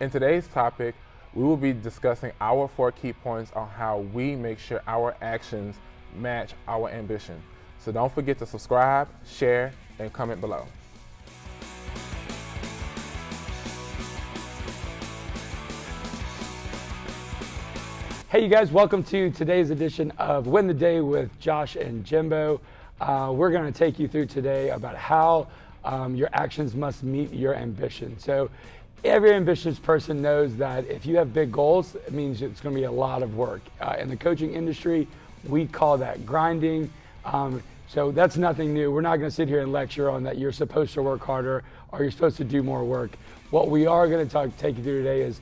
In today's topic, we will be discussing our 4 key points on how we make sure our actions match our ambition. So don't forget to subscribe, share, and comment below. Hey you guys, welcome to today's edition of Win the Day with Josh and Jimbo. We're going to take you through today about how your actions must meet your ambition. So every ambitious person knows that if you have big goals, it means it's going to be a lot of work. In the coaching industry, we call that grinding. So that's nothing new. We're not going to sit here and lecture on that you're supposed to work harder or you're supposed to do more work. What we are going to take you through today is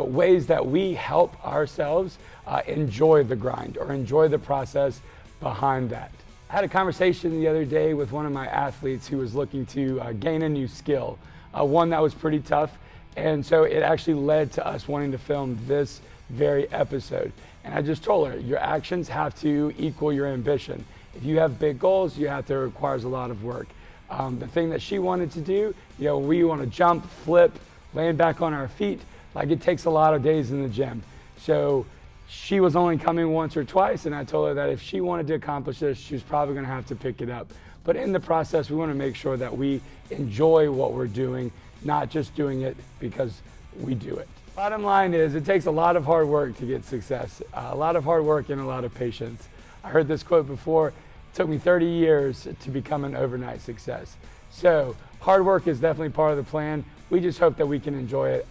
ways that we help ourselves enjoy the grind or enjoy the process behind that. I had a conversation the other day with one of my athletes who was looking to gain a new skill, one that was pretty tough. And so it actually led to us wanting to film this very episode. And I just told her, your actions have to equal your ambition. If you have big goals, it requires a lot of work. The thing that she wanted to do, we want to jump, flip, land back on our feet. Like it takes a lot of days in the gym. So she was only coming once or twice, and I told her that if she wanted to accomplish this, she was probably going to have to pick it up. But in the process, we want to make sure that we enjoy what we're doing, not just doing it because we do it. Bottom line is, it takes a lot of hard work to get success, a lot of hard work and a lot of patience. I heard this quote before, it took me 30 years to become an overnight success. So hard work is definitely part of the plan. We just hope that we can enjoy it.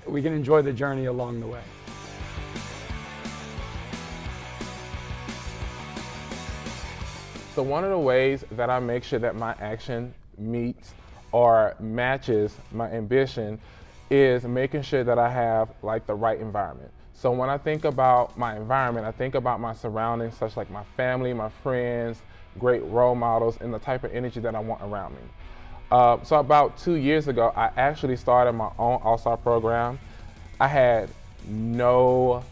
We can enjoy the journey along the way. So one of the ways that I make sure that my action meets or matches my ambition is making sure that I have like the right environment. So when I think about my environment, I think about my surroundings, such like my family, my friends, great role models, and the type of energy that I want around me. So about 2 years ago, I actually started my own all-star program. I had no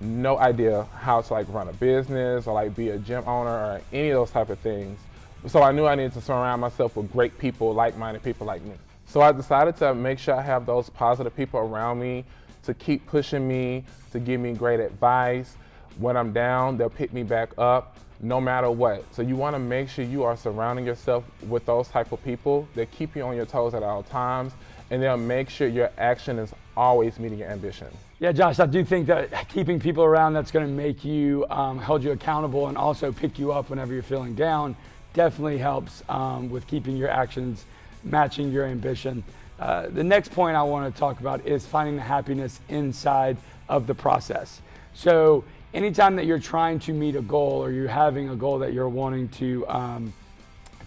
idea how to like run a business or like be a gym owner or any of those type of things. So I knew I needed to surround myself with great people, like-minded people like me. So I decided to make sure I have those positive people around me to keep pushing me, to give me great advice. When I'm down, they'll pick me back up no matter what. So you want to make sure you are surrounding yourself with those type of people that keep you on your toes at all times, and they'll make sure your action is always meeting your ambition. Yeah, Josh, I do think that keeping people around that's going to make you, hold you accountable and also pick you up whenever you're feeling down definitely helps with keeping your actions matching your ambition. The next point I want to talk about is finding the happiness inside of the process. So anytime that you're trying to meet a goal or you're having a goal that you're wanting to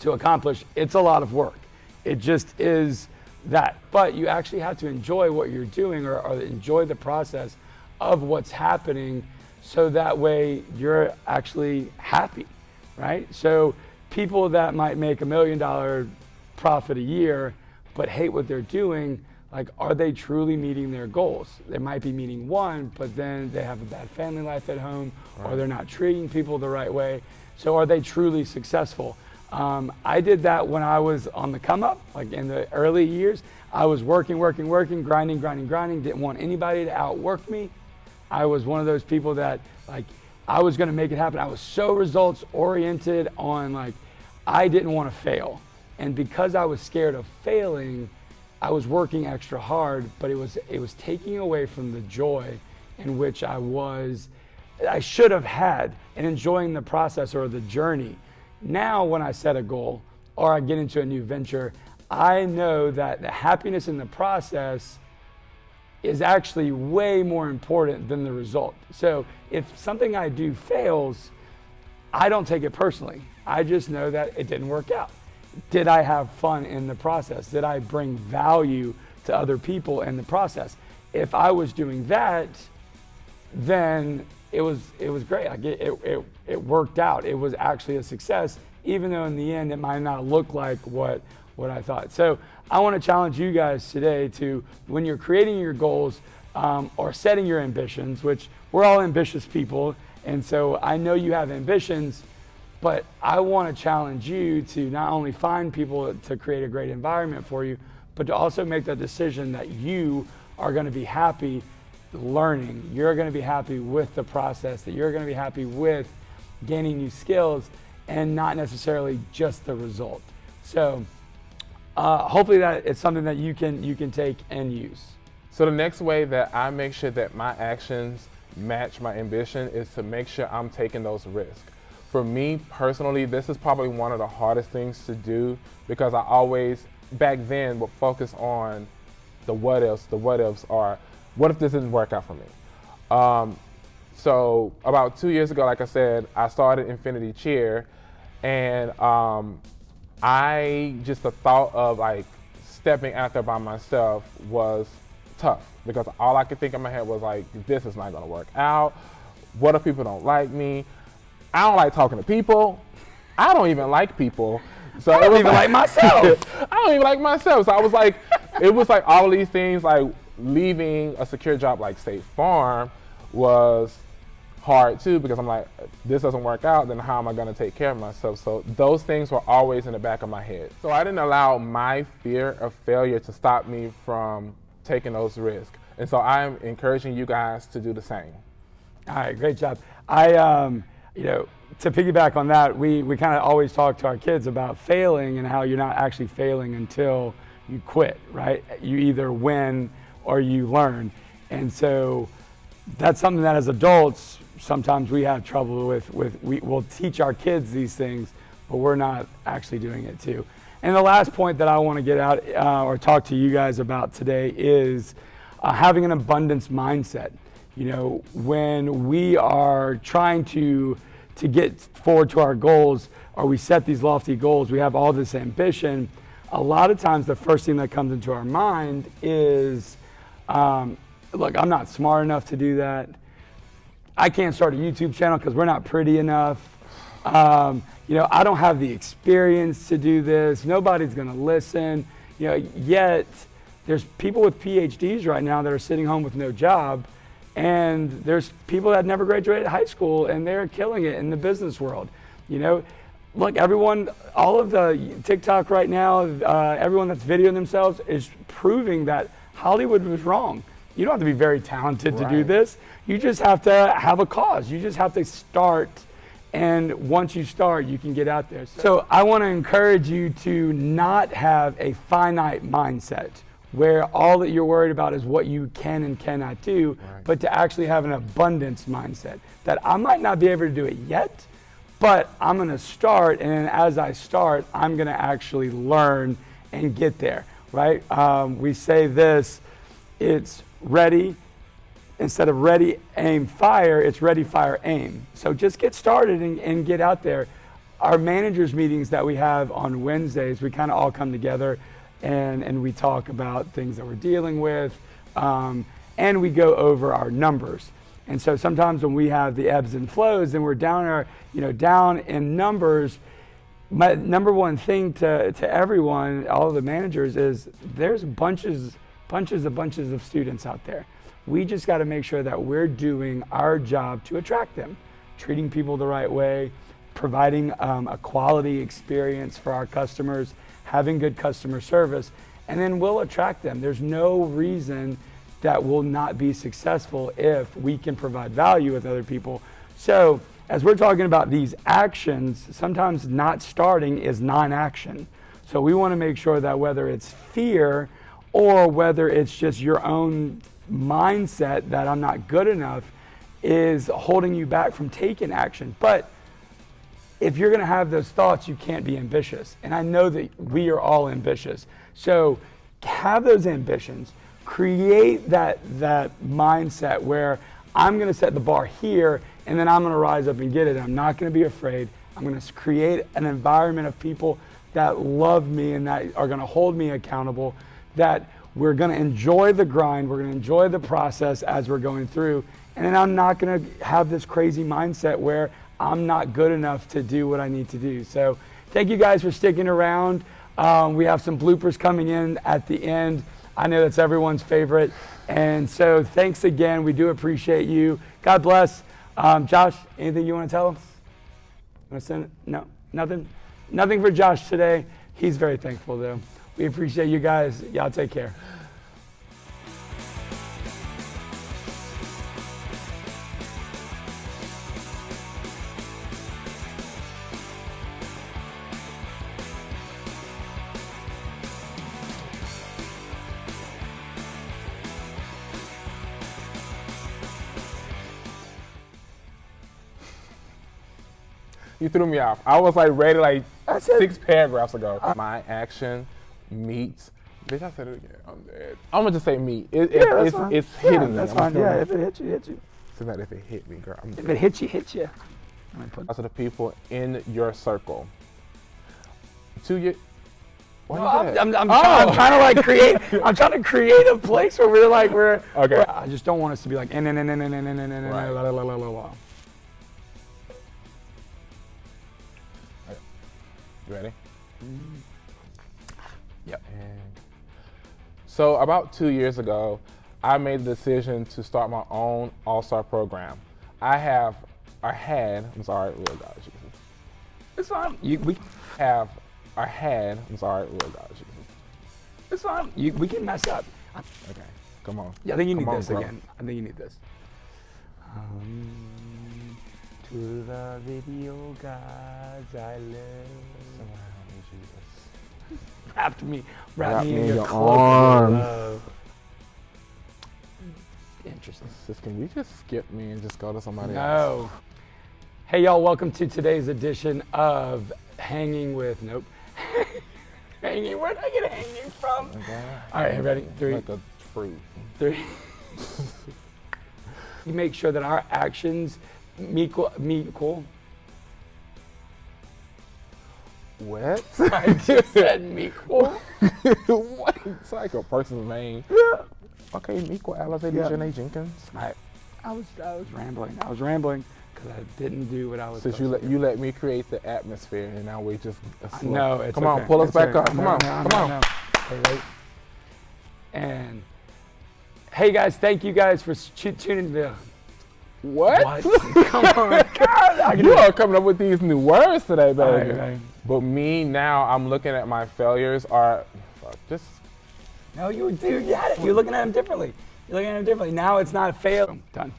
accomplish, it's a lot of work. It just is that. But you actually have to enjoy what you're doing or enjoy the process of what's happening, so that way you're actually happy, right? So people that might make $1 million profit a year but hate what they're doing, like, are they truly meeting their goals? They might be meeting one, but then they have a bad family life at home, right, or they're not treating people the right way. So are they truly successful? I did that when I was on the come up, like in the early years. I was working, grinding, didn't want anybody to outwork me. I was one of those people that, like, I was gonna make it happen. I was so results oriented on, like, I didn't want to fail. And because I was scared of failing, I was working extra hard, but it was taking away from the joy in which I should have had in enjoying the process or the journey. Now, when I set a goal or I get into a new venture, I know that the happiness in the process is actually way more important than the result. So if something I do fails, I don't take it personally. I just know that it didn't work out. Did I have fun in the process? Did I bring value to other people in the process? If I was doing that, then it was great. Like it worked out. It was actually a success, even though in the end it might not look like what I thought. So I want to challenge you guys today to, when you're creating your goals or setting your ambitions, which we're all ambitious people, and so I know you have ambitions, but I want to challenge you to not only find people to create a great environment for you, but to also make the decision that you are going to be happy learning. You're going to be happy with the process, that you're going to be happy with gaining new skills and not necessarily just the result. So hopefully that it's something that you can take and use. So the next way that I make sure that my actions match my ambition is to make sure I'm taking those risks. For me personally, this is probably one of the hardest things to do because I always, back then, would focus on the what ifs. The what ifs are, what if this doesn't work out for me? So about 2 years ago, like I said, I started Infinity Cheer, and the thought of like stepping out there by myself was tough because all I could think in my head was like, this is not gonna work out. What if people don't like me? I don't like talking to people. I don't even like people. So I don't even like myself. I don't even like myself. So I was like, it was like all of these things, like leaving a secure job like State Farm was hard too, because I'm like, this doesn't work out, then how am I gonna take care of myself? So those things were always in the back of my head. So I didn't allow my fear of failure to stop me from taking those risks. And so I'm encouraging you guys to do the same. All right, great job. To piggyback on that, we kind of always talk to our kids about failing and how you're not actually failing until you quit, right? You either win or you learn. And so that's something that as adults, sometimes we have trouble with. We'll teach our kids these things, but we're not actually doing it too. And the last point that I want to get out or talk to you guys about today is having an abundance mindset. You know, when we are trying to get forward to our goals, or we set these lofty goals, we have all this ambition, a lot of times the first thing that comes into our mind is, look, I'm not smart enough to do that. I can't start a YouTube channel because we're not pretty enough. I don't have the experience to do this. Nobody's gonna listen. Yet there's people with PhDs right now that are sitting home with no job, and there's people that never graduated high school and they're killing it in the business world. Look, everyone, all of the TikTok right now, everyone that's videoing themselves is proving that Hollywood was wrong. You don't have to be very talented to do this. You just have to have a cause. You just have to start. And once you start, you can get out there. So I want to encourage you to not have a finite mindset where all that you're worried about is what you can and cannot do, but to actually have an abundance mindset that I might not be able to do it yet, but I'm going to start, and as I start, I'm going to actually learn and get there, right? We say this, it's ready. Instead of ready, aim, fire, it's ready, fire, aim. So just get started and get out there. Our managers meetings that we have on Wednesdays, we kind of all come together and we talk about things that we're dealing with, and we go over our numbers. And so sometimes when we have the ebbs and flows and we're down in numbers, my number one thing to everyone, all of the managers, is there's bunches of students out there. We just got to make sure that we're doing our job to attract them, treating people the right way, providing a quality experience for our customers, having good customer service, and then we'll attract them. There's no reason that we'll not be successful if we can provide value with other people. So as we're talking about these actions, sometimes not starting is non-action. So we want to make sure that whether it's fear or whether it's just your own mindset that I'm not good enough is holding you back from taking action. But if you're going to have those thoughts, you can't be ambitious. And I know that we are all ambitious. So have those ambitions. Create that mindset where I'm going to set the bar here and then I'm going to rise up and get it. I'm not going to be afraid. I'm going to create an environment of people that love me and that are going to hold me accountable, that we're going to enjoy the grind, we're going to enjoy the process as we're going through, and then I'm not going to have this crazy mindset where I'm not good enough to do what I need to do. So thank you guys for sticking around. We have some bloopers coming in at the end. I know that's everyone's favorite. And so thanks again. We do appreciate you. God bless. Josh, anything you want to tell us? Want to send it? No, nothing? Nothing for Josh today. He's very thankful though. We appreciate you guys. Y'all take care. You threw me off. I was like ready like I said- 6 paragraphs ago. My action meets. Bitch, I said it again. I'm dead. I'm gonna just say meet. That's fine. It's hitting me. That's I'm fine. just gonna- Yeah, if it hits you, it hits you. So that if it hit me, girl, I'm If dead. it hits you, hits you. To the people in your circle. To your. Why No, you do that? I'm trying to like create. I'm trying to create a place where we're Okay. where I just don't want us to be like Right. la. You ready? Yep. And so about 2 years ago, I made the decision to start my own all-star program. I'm sorry, Lord God, Jesus. It's fine. I'm sorry, Lord God, Jesus. It's fine. We can mess up. Okay, come on. Yeah, I think you need Come on, this bro. again. I think you need this. To the video gods I live. Someone help me, Jesus. Wrap Wrap me me in in your your cloak of arms. love. Interesting. Sis, can we just skip me and just go to somebody else? No. Hey y'all, welcome to today's edition of Hanging with Nope. Hanging, where did I get hanging from? Okay. All right, ready? Three. Like a fruit. You make sure that our actions equal. What? I just said equal. What? It's like a person's name. Yeah. Okay, Miko Alizé Yeah. Janae Jenkins. I was rambling. I was rambling because I didn't do what I was Since supposed to do. you let me create the atmosphere, and now we just. No, it's Come on, okay. pull us It's back okay. up. Come No, on, no, come no, on. no. Okay, wait. And hey guys, thank you guys for tuning in. What? Come on, God! You are coming up with these new words today, baby. Right. But me now, I'm looking at my failures are just. No, you got it. You're looking at them differently. Now it's not a fail. Done.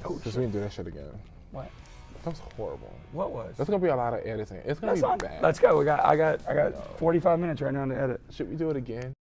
Oh, Just we can do that shit again. what? That was horrible. What was? There's gonna be a lot of editing. It's gonna That's be fine. bad. Let's go. I got 45 minutes right now to edit. Should we do it again?